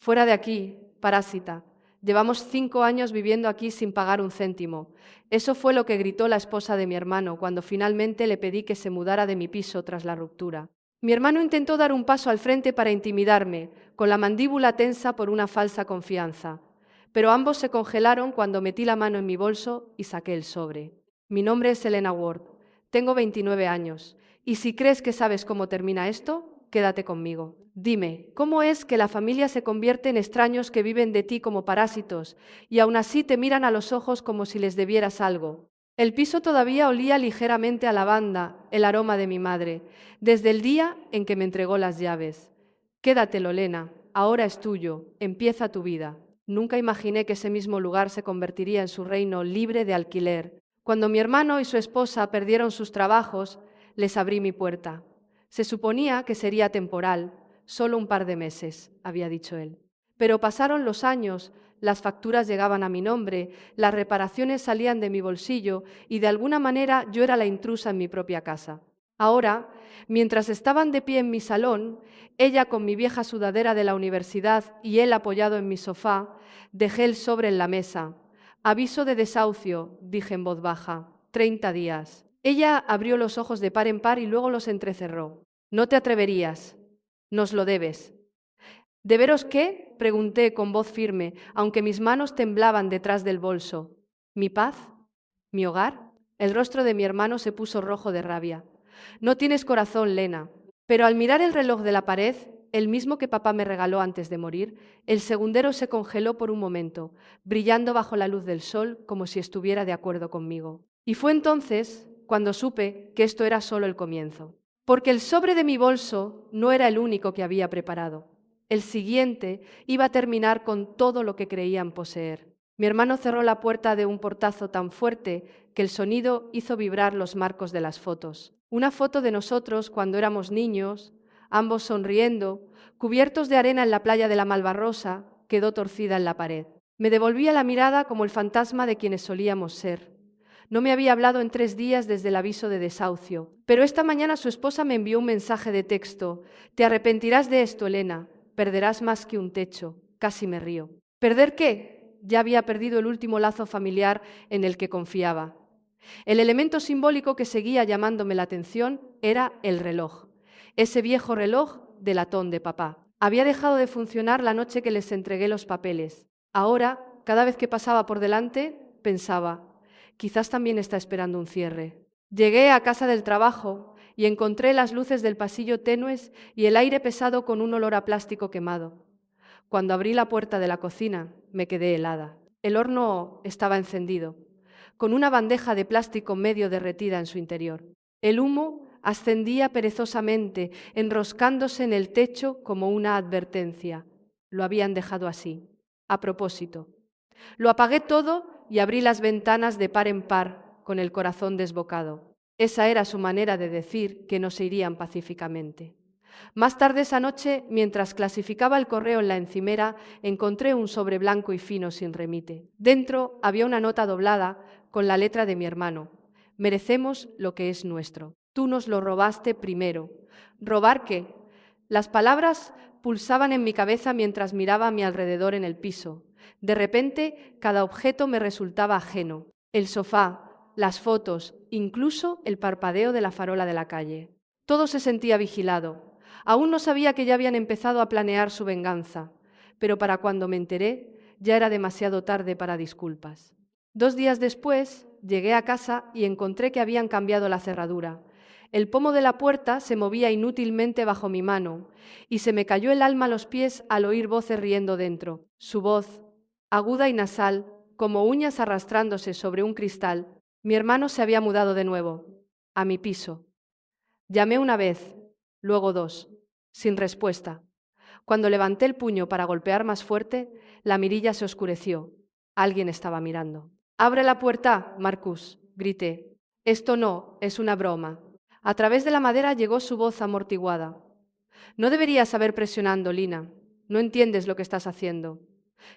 Fuera de aquí, parásita. Llevamos 5 años viviendo aquí sin pagar un céntimo. Eso fue lo que gritó la esposa de mi hermano cuando finalmente le pedí que se mudara de mi piso tras la ruptura. Mi hermano intentó dar un paso al frente para intimidarme, con la mandíbula tensa por una falsa confianza. Pero ambos se congelaron cuando metí la mano en mi bolso y saqué el sobre. Mi nombre es Elena Ward. Tengo 29 años. Y si crees que sabes cómo termina esto, quédate conmigo. Dime, ¿cómo es que la familia se convierte en extraños que viven de ti como parásitos y aún así te miran a los ojos como si les debieras algo? El piso todavía olía ligeramente a lavanda, el aroma de mi madre, desde el día en que me entregó las llaves. Quédatelo, Elena, ahora es tuyo, empieza tu vida. Nunca imaginé que ese mismo lugar se convertiría en su reino libre de alquiler. Cuando mi hermano y su esposa perdieron sus trabajos, les abrí mi puerta. Se suponía que sería temporal, solo un par de meses, había dicho él. Pero pasaron los años, las facturas llegaban a mi nombre, las reparaciones salían de mi bolsillo y de alguna manera yo era la intrusa en mi propia casa. Ahora, mientras estaban de pie en mi salón, ella con mi vieja sudadera de la universidad y él apoyado en mi sofá, dejé el sobre en la mesa. Aviso de desahucio, dije en voz baja, 30 días. Ella abrió los ojos de par en par y luego los entrecerró. No te atreverías. Nos lo debes. ¿Deberos qué? Pregunté con voz firme, aunque mis manos temblaban detrás del bolso. ¿Mi paz? ¿Mi hogar? El rostro de mi hermano se puso rojo de rabia. No tienes corazón, Lena. Pero al mirar el reloj de la pared, el mismo que papá me regaló antes de morir, el segundero se congeló por un momento, brillando bajo la luz del sol como si estuviera de acuerdo conmigo. Y fue entonces cuando supe que esto era solo el comienzo. Porque el sobre de mi bolso no era el único que había preparado. El siguiente iba a terminar con todo lo que creían poseer. Mi hermano cerró la puerta de un portazo tan fuerte que el sonido hizo vibrar los marcos de las fotos. Una foto de nosotros cuando éramos niños, ambos sonriendo, cubiertos de arena en la playa de la Malvarrosa, quedó torcida en la pared. Me devolvía la mirada como el fantasma de quienes solíamos ser. No me había hablado en 3 días desde el aviso de desahucio, pero esta mañana su esposa me envió un mensaje de texto. Te arrepentirás de esto, Elena. Perderás más que un techo. Casi me río. ¿Perder qué? Ya había perdido el último lazo familiar en el que confiaba. El elemento simbólico que seguía llamándome la atención era el reloj. Ese viejo reloj de latón de papá. Había dejado de funcionar la noche que les entregué los papeles. Ahora, cada vez que pasaba por delante, pensaba, quizás también está esperando un cierre. Llegué a casa del trabajo y encontré las luces del pasillo tenues y el aire pesado con un olor a plástico quemado. Cuando abrí la puerta de la cocina, me quedé helada. El horno estaba encendido, con una bandeja de plástico medio derretida en su interior. El humo ascendía perezosamente, enroscándose en el techo como una advertencia. Lo habían dejado así, a propósito. Lo apagué todo y abrí las ventanas de par en par, con el corazón desbocado. Esa era su manera de decir que no se irían pacíficamente. Más tarde esa noche, mientras clasificaba el correo en la encimera, encontré un sobre blanco y fino sin remite. Dentro había una nota doblada con la letra de mi hermano. Merecemos lo que es nuestro. Tú nos lo robaste primero. ¿Robar qué? Las palabras pulsaban en mi cabeza mientras miraba a mi alrededor en el piso. De repente, cada objeto me resultaba ajeno. El sofá, las fotos, incluso el parpadeo de la farola de la calle. Todo se sentía vigilado. Aún no sabía que ya habían empezado a planear su venganza, pero para cuando me enteré ya era demasiado tarde para disculpas. 2 días después llegué a casa y encontré que habían cambiado la cerradura. El pomo de la puerta se movía inútilmente bajo mi mano y se me cayó el alma a los pies al oír voces riendo dentro. Su voz, aguda y nasal, como uñas arrastrándose sobre un cristal. Mi hermano se había mudado de nuevo, a mi piso. Llamé una vez, luego 2, sin respuesta. Cuando levanté el puño para golpear más fuerte, la mirilla se oscureció. Alguien estaba mirando. «¡Abre la puerta, Marcus!», grité. «Esto no, es una broma». A través de la madera llegó su voz amortiguada. «No deberías haber presionando, Lina. No entiendes lo que estás haciendo».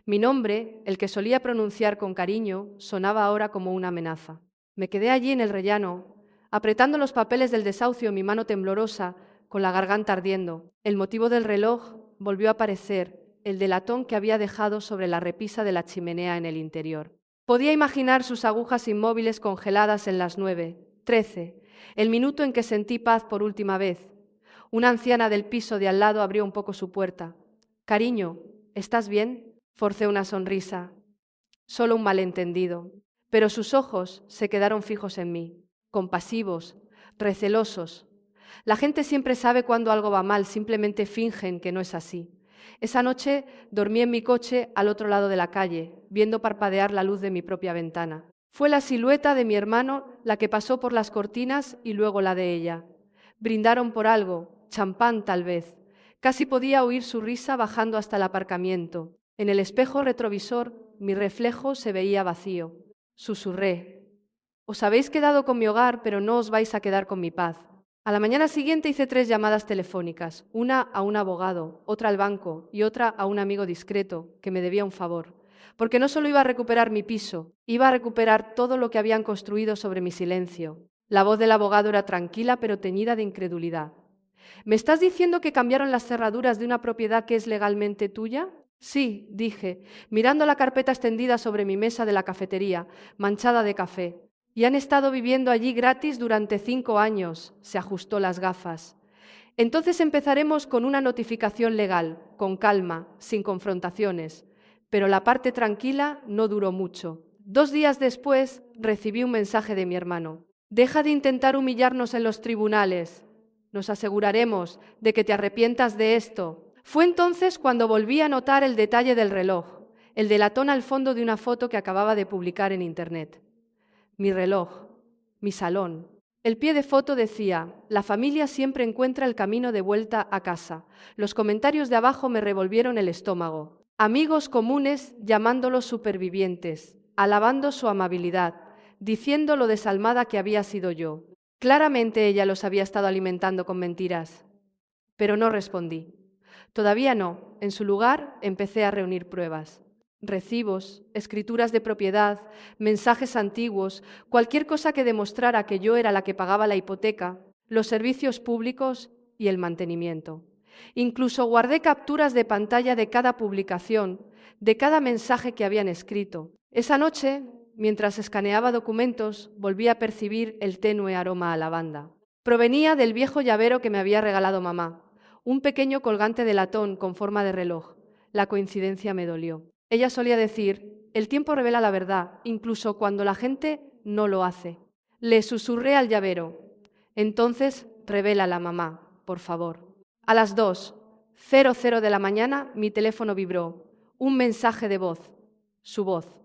Mi nombre, el que solía pronunciar con cariño, sonaba ahora como una amenaza. Me quedé allí en el rellano, apretando los papeles del desahucio en mi mano temblorosa, con la garganta ardiendo. El motivo del reloj volvió a aparecer el de latón que había dejado sobre la repisa de la chimenea en el interior. Podía imaginar sus agujas inmóviles congeladas en las 9:13, el minuto en que sentí paz por última vez. Una anciana del piso de al lado abrió un poco su puerta. «Cariño, ¿estás bien?». Forcé una sonrisa. Solo un malentendido. Pero sus ojos se quedaron fijos en mí, compasivos, recelosos. La gente siempre sabe cuando algo va mal, simplemente fingen que no es así. Esa noche dormí en mi coche al otro lado de la calle, viendo parpadear la luz de mi propia ventana. Fue la silueta de mi hermano la que pasó por las cortinas y luego la de ella. Brindaron por algo, champán tal vez. Casi podía oír su risa bajando hasta el aparcamiento. En el espejo retrovisor mi reflejo se veía vacío. Susurré: «Os habéis quedado con mi hogar, pero no os vais a quedar con mi paz». A la mañana siguiente hice 3 llamadas telefónicas, una a un abogado, otra al banco y otra a un amigo discreto que me debía un favor. Porque no solo iba a recuperar mi piso, iba a recuperar todo lo que habían construido sobre mi silencio. La voz del abogado era tranquila pero teñida de incredulidad. «¿Me estás diciendo que cambiaron las cerraduras de una propiedad que es legalmente tuya?». «Sí», dije, mirando la carpeta extendida sobre mi mesa de la cafetería, manchada de café. «Y han estado viviendo allí gratis durante 5 años», se ajustó las gafas. «Entonces empezaremos con una notificación legal, con calma, sin confrontaciones». Pero la parte tranquila no duró mucho. 2 días después recibí un mensaje de mi hermano. «Deja de intentar humillarnos en los tribunales. Nos aseguraremos de que te arrepientas de esto». Fue entonces cuando volví a notar el detalle del reloj, el de latón al fondo de una foto que acababa de publicar en Internet. Mi reloj, mi salón. El pie de foto decía: «La familia siempre encuentra el camino de vuelta a casa». Los comentarios de abajo me revolvieron el estómago. Amigos comunes llamándolos supervivientes, alabando su amabilidad, diciendo lo desalmada que había sido yo. Claramente ella los había estado alimentando con mentiras. Pero no respondí. Todavía no. En su lugar empecé a reunir pruebas. Recibos, escrituras de propiedad, mensajes antiguos, cualquier cosa que demostrara que yo era la que pagaba la hipoteca, los servicios públicos y el mantenimiento. Incluso guardé capturas de pantalla de cada publicación, de cada mensaje que habían escrito. Esa noche, mientras escaneaba documentos, volví a percibir el tenue aroma a lavanda. Provenía del viejo llavero que me había regalado mamá, un pequeño colgante de latón con forma de reloj. La coincidencia me dolió. Ella solía decir: «El tiempo revela la verdad, incluso cuando la gente no lo hace». Le susurré al llavero: «Entonces, revélala, mamá, por favor». A las 2:00 de la mañana mi teléfono vibró. Un mensaje de voz. Su voz.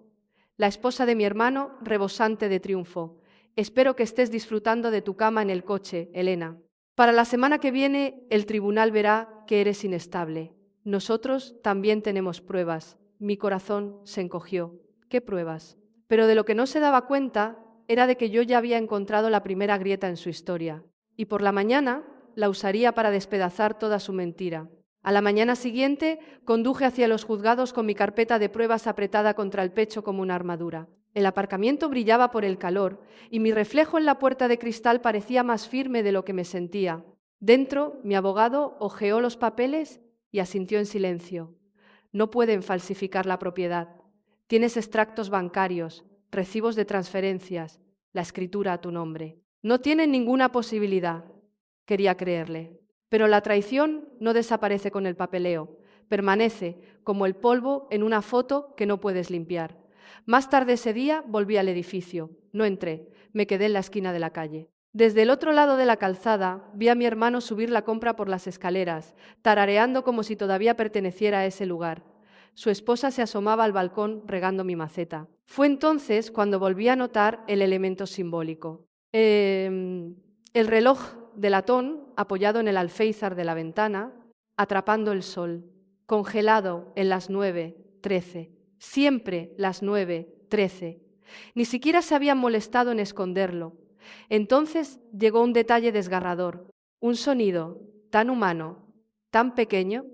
La esposa de mi hermano, rebosante de triunfo: «Espero que estés disfrutando de tu cama en el coche, Elena. Para la semana que viene el tribunal verá que eres inestable. Nosotros también tenemos pruebas». Mi corazón se encogió. ¿Qué pruebas? Pero de lo que no se daba cuenta era de que yo ya había encontrado la primera grieta en su historia, y por la mañana la usaría para despedazar toda su mentira. A la mañana siguiente conduje hacia los juzgados con mi carpeta de pruebas apretada contra el pecho como una armadura. El aparcamiento brillaba por el calor y mi reflejo en la puerta de cristal parecía más firme de lo que me sentía. Dentro, mi abogado hojeó los papeles y asintió en silencio. «No pueden falsificar la propiedad. Tienes extractos bancarios, recibos de transferencias, la escritura a tu nombre. No tienen ninguna posibilidad». Quería creerle. Pero la traición no desaparece con el papeleo, permanece como el polvo en una foto que no puedes limpiar. Más tarde ese día volví al edificio. No entré, me quedé en la esquina de la calle. Desde el otro lado de la calzada vi a mi hermano subir la compra por las escaleras, tarareando como si todavía perteneciera a ese lugar. Su esposa se asomaba al balcón regando mi maceta. Fue entonces cuando volví a notar el elemento simbólico. El reloj de latón apoyado en el alféizar de la ventana, atrapando el sol, congelado en las 9:13, siempre las 9:13. Ni siquiera se habían molestado en esconderlo. Entonces llegó un detalle desgarrador, un sonido tan humano, tan pequeño,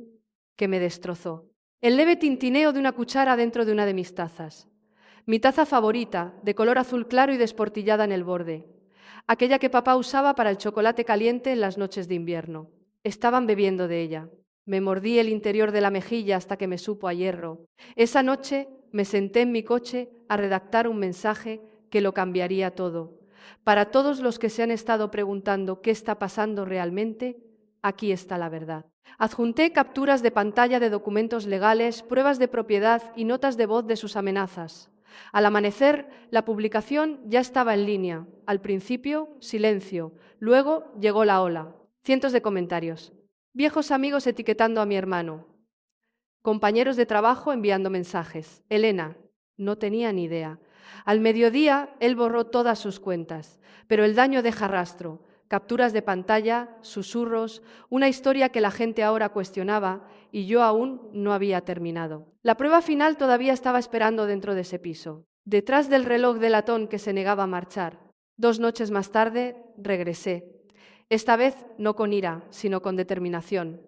que me destrozó. El leve tintineo de una cuchara dentro de una de mis tazas. Mi taza favorita, de color azul claro y desportillada en el borde. Aquella que papá usaba para el chocolate caliente en las noches de invierno. Estaban bebiendo de ella. Me mordí el interior de la mejilla hasta que me supo a hierro. Esa noche me senté en mi coche a redactar un mensaje que lo cambiaría todo. Para todos los que se han estado preguntando qué está pasando realmente, aquí está la verdad. Adjunté capturas de pantalla de documentos legales, pruebas de propiedad y notas de voz de sus amenazas. Al amanecer, la publicación ya estaba en línea. Al principio, silencio. Luego llegó la ola. Cientos de comentarios. Viejos amigos etiquetando a mi hermano. Compañeros de trabajo enviando mensajes. Elena, no tenía ni idea. Al mediodía, él borró todas sus cuentas, pero el daño deja rastro. Capturas de pantalla, susurros, una historia que la gente ahora cuestionaba y yo aún no había terminado. La prueba final todavía estaba esperando dentro de ese piso, detrás del reloj de latón que se negaba a marchar. 2 noches más tarde, regresé. Esta vez no con ira, sino con determinación.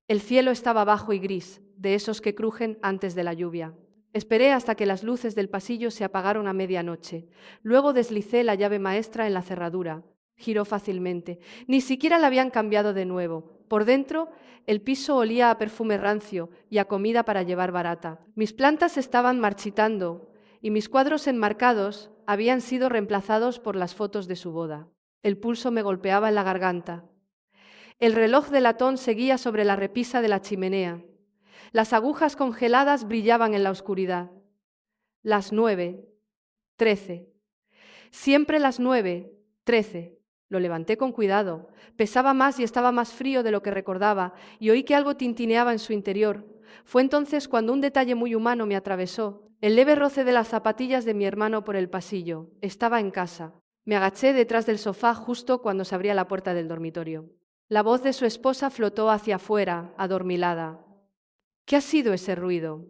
El cielo estaba bajo y gris, de esos que crujen antes de la lluvia. Esperé hasta que las luces del pasillo se apagaron a medianoche. Luego deslicé la llave maestra en la cerradura. Giró fácilmente. Ni siquiera la habían cambiado de nuevo. Por dentro, el piso olía a perfume rancio y a comida para llevar barata. Mis plantas estaban marchitando y mis cuadros enmarcados habían sido reemplazados por las fotos de su boda. El pulso me golpeaba en la garganta. El reloj de latón seguía sobre la repisa de la chimenea. Las agujas congeladas brillaban en la oscuridad. Las 9, 13. Siempre las 9, 13. Lo levanté con cuidado. Pesaba más y estaba más frío de lo que recordaba, y oí que algo tintineaba en su interior. Fue entonces cuando un detalle muy humano me atravesó. El leve roce de las zapatillas de mi hermano por el pasillo. Estaba en casa. Me agaché detrás del sofá justo cuando se abría la puerta del dormitorio. La voz de su esposa flotó hacia afuera, adormilada. ¿Qué ha sido ese ruido?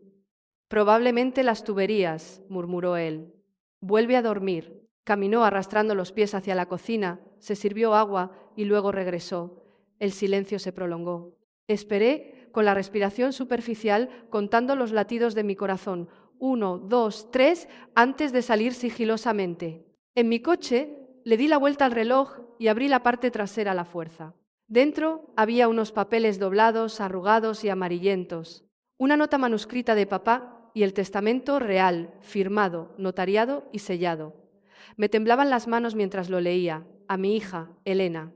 Probablemente las tuberías, murmuró él. Vuelve a dormir. Caminó arrastrando los pies hacia la cocina, se sirvió agua y luego regresó. El silencio se prolongó. Esperé, con la respiración superficial, contando los latidos de mi corazón. 1, 2, 3, antes de salir sigilosamente. En mi coche le di la vuelta al reloj y abrí la parte trasera a la fuerza. Dentro había unos papeles doblados, arrugados y amarillentos, una nota manuscrita de papá y el testamento real, firmado, notariado y sellado. Me temblaban las manos mientras lo leía. A mi hija, Elena.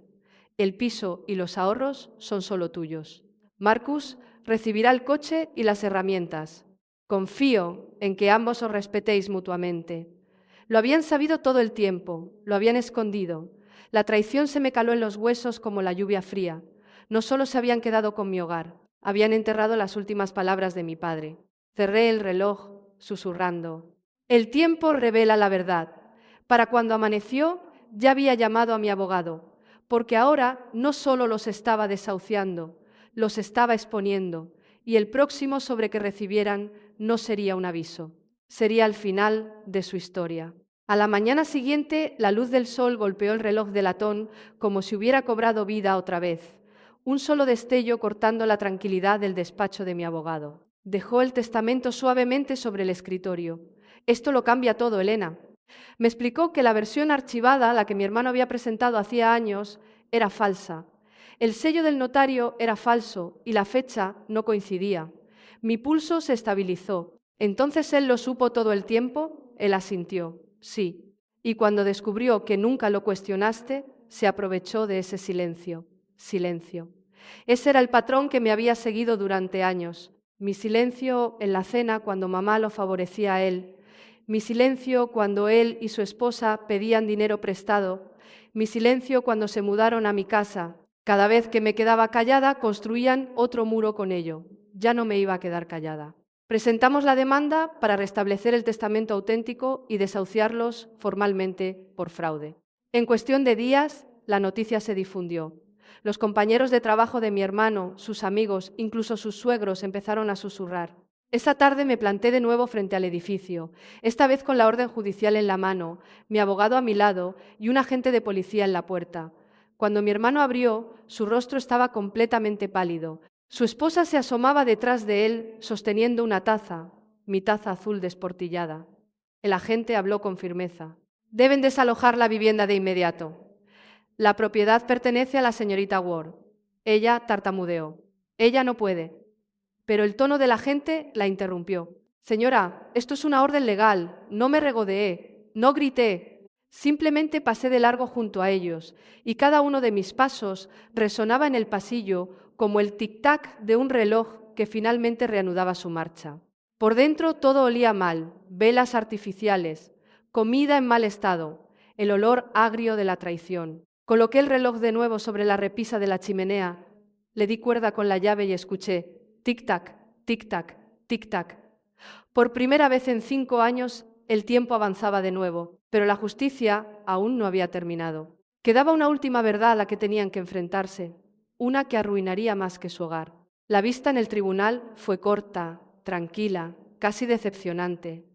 El piso y los ahorros son solo tuyos. Marcus recibirá el coche y las herramientas. Confío en que ambos os respetéis mutuamente. Lo habían sabido todo el tiempo, lo habían escondido. La traición se me caló en los huesos como la lluvia fría. No solo se habían quedado con mi hogar, habían enterrado las últimas palabras de mi padre. Cerré el reloj, susurrando. El tiempo revela la verdad. Para cuando amaneció, ya había llamado a mi abogado, porque ahora no solo los estaba desahuciando, los estaba exponiendo, y el próximo sobre que recibieran no sería un aviso, sería el final de su historia. A la mañana siguiente, la luz del sol golpeó el reloj de latón como si hubiera cobrado vida otra vez. Un solo destello cortando la tranquilidad del despacho de mi abogado. Dejó el testamento suavemente sobre el escritorio. Esto lo cambia todo, Elena. Me explicó que la versión archivada, la que mi hermano había presentado hacía años, era falsa. El sello del notario era falso y la fecha no coincidía. Mi pulso se estabilizó. ¿Entonces él lo supo todo el tiempo? Él asintió. Sí. Y cuando descubrió que nunca lo cuestionaste, se aprovechó de ese silencio. Silencio. Ese era el patrón que me había seguido durante años. Mi silencio en la cena cuando mamá lo favorecía a él. Mi silencio cuando él y su esposa pedían dinero prestado. Mi silencio cuando se mudaron a mi casa. Cada vez que me quedaba callada, construían otro muro con ello. Ya no me iba a quedar callada. Presentamos la demanda para restablecer el testamento auténtico y desahuciarlos formalmente por fraude. En cuestión de días, la noticia se difundió. Los compañeros de trabajo de mi hermano, sus amigos, incluso sus suegros empezaron a susurrar. Esa tarde me planté de nuevo frente al edificio, esta vez con la orden judicial en la mano, mi abogado a mi lado y un agente de policía en la puerta. Cuando mi hermano abrió, su rostro estaba completamente pálido. Su esposa se asomaba detrás de él, sosteniendo una taza, mi taza azul desportillada. El agente habló con firmeza. Deben desalojar la vivienda de inmediato. La propiedad pertenece a la señorita Ward. Ella tartamudeó. Ella no puede. Pero el tono de la gente la interrumpió. Señora, esto es una orden legal. No me regodeé, no grité. Simplemente pasé de largo junto a ellos, y cada uno de mis pasos resonaba en el pasillo como el tic-tac de un reloj que finalmente reanudaba su marcha. Por dentro todo olía mal, velas artificiales, comida en mal estado, el olor agrio de la traición. Coloqué el reloj de nuevo sobre la repisa de la chimenea, le di cuerda con la llave y escuché tic-tac, tic-tac, tic-tac. Por primera vez en 5 años el tiempo avanzaba de nuevo, pero la justicia aún no había terminado. Quedaba una última verdad a la que tenían que enfrentarse, una que arruinaría más que su hogar. La vista en el tribunal fue corta, tranquila, casi decepcionante.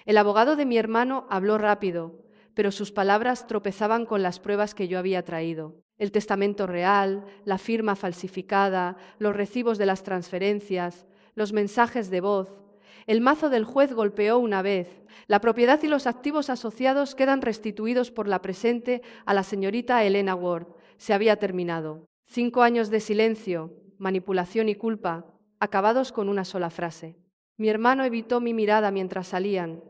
El abogado de mi hermano habló rápido, pero sus palabras tropezaban con las pruebas que yo había traído. El testamento real, la firma falsificada, los recibos de las transferencias, los mensajes de voz. El mazo del juez golpeó una vez. La propiedad y los activos asociados quedan restituidos por la presente a la señorita Elena Ward. Se había terminado. 5 años de silencio, manipulación y culpa, acabados con una sola frase. Mi hermano evitó mi mirada mientras salían.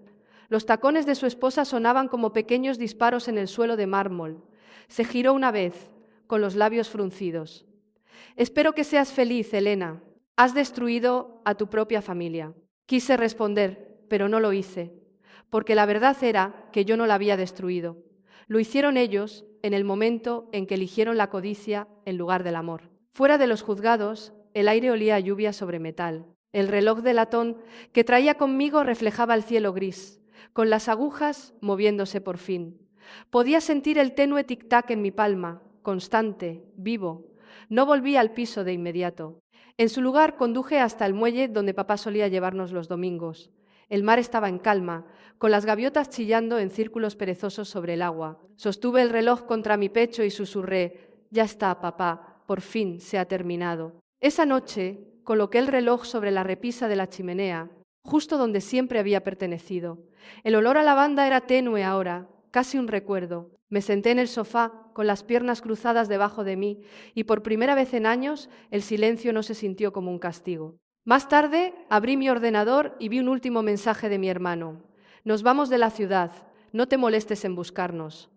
Los tacones de su esposa sonaban como pequeños disparos en el suelo de mármol. Se giró una vez, con los labios fruncidos. Espero que seas feliz, Elena. Has destruido a tu propia familia. Quise responder, pero no lo hice, porque la verdad era que yo no la había destruido. Lo hicieron ellos en el momento en que eligieron la codicia en lugar del amor. Fuera de los juzgados, el aire olía a lluvia sobre metal. El reloj de latón que traía conmigo reflejaba el cielo gris, con las agujas moviéndose por fin. Podía sentir el tenue tic-tac en mi palma, constante, vivo. No volví al piso de inmediato. En su lugar conduje hasta el muelle donde papá solía llevarnos los domingos. El mar estaba en calma, con las gaviotas chillando en círculos perezosos sobre el agua. Sostuve el reloj contra mi pecho y susurré: «Ya está, papá, por fin se ha terminado». Esa noche coloqué el reloj sobre la repisa de la chimenea, justo donde siempre había pertenecido. El olor a lavanda era tenue ahora, casi un recuerdo. Me senté en el sofá, con las piernas cruzadas debajo de mí, y por primera vez en años el silencio no se sintió como un castigo. Más tarde abrí mi ordenador y vi un último mensaje de mi hermano. «Nos vamos de la ciudad, no te molestes en buscarnos».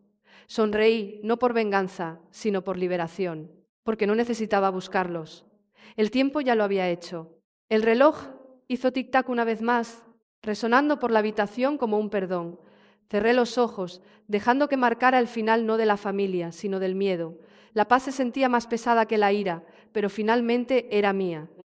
Sonreí, no por venganza, sino por liberación, porque no necesitaba buscarlos. El tiempo ya lo había hecho. El reloj hizo tic-tac una vez más, resonando por la habitación como un perdón. Cerré los ojos, dejando que marcara el final no de la familia, sino del miedo. La paz se sentía más pesada que la ira, pero finalmente era mía.